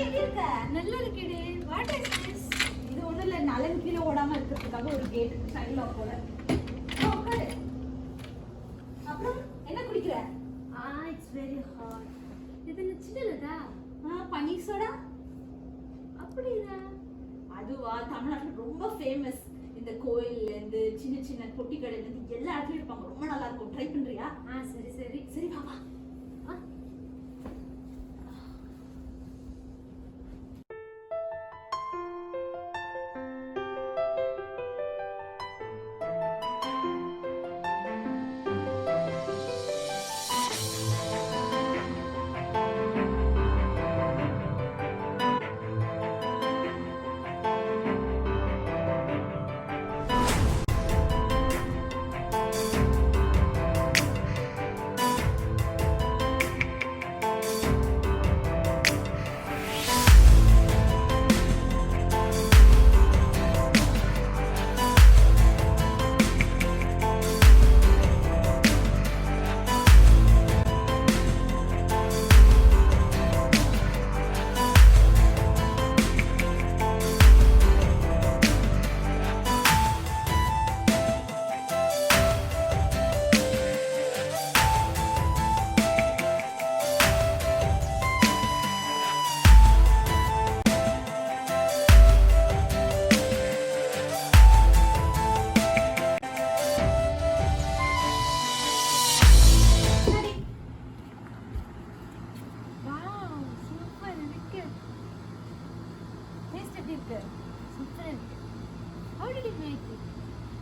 எப்படி இருக்க? நல்லா இருக்கேடே. What is this? இது ஒண்ணும் இல்ல, நலன் கீழே ஓடாம இருக்கிறதுக்காக ஒரு கேட் சைடுல போல. உட்காரு. அப்புறம் என்ன குடிக்கிற? It's very hot. இது சின்னதா? பனீர் சோடா. அப்படியா? அதுவா தமிழ்நாட்டுல ரொம்ப ஃபேமஸ். இந்த கோயில்ல இருந்து சின்ன சின்ன பொட்டி கடையில இருந்து எல்லா இடத்துலயும் இருப்பாங்க. ரொம்ப நல்லா இருக்கும். ட்ரை பண்றியா? சரி சரி சரி பாப்பா.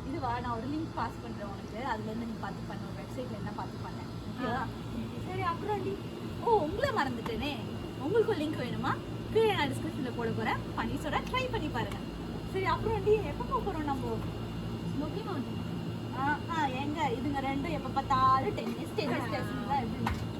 இதுவா நான் ஒரு லிங்க் பாஸ் பண்றேன் உனக்கு. அதுல இருந்து நீ பார்த்து பண்ண, ஒரு வெப்சைட்ல என்ன பார்த்து பண்ணேன். ஓகேவா? சரி அப்புறம் உங்களை மறந்துட்டேனே. உங்களுக்கு லிங்க் வேணுமா? கீழே நான் டிஸ்கிரிப்ஷன்ல போட போறேன். பனீர் சோடா ட்ரை பண்ணி பாருங்க. சரி அப்புறம் எப்போ போறோம் நம்ம? Smoky mountain. எங்க இதுங்க ரெண்டும் எப்ப பார்த்தாலும் டென்னிஸ் தான் இருக்கு.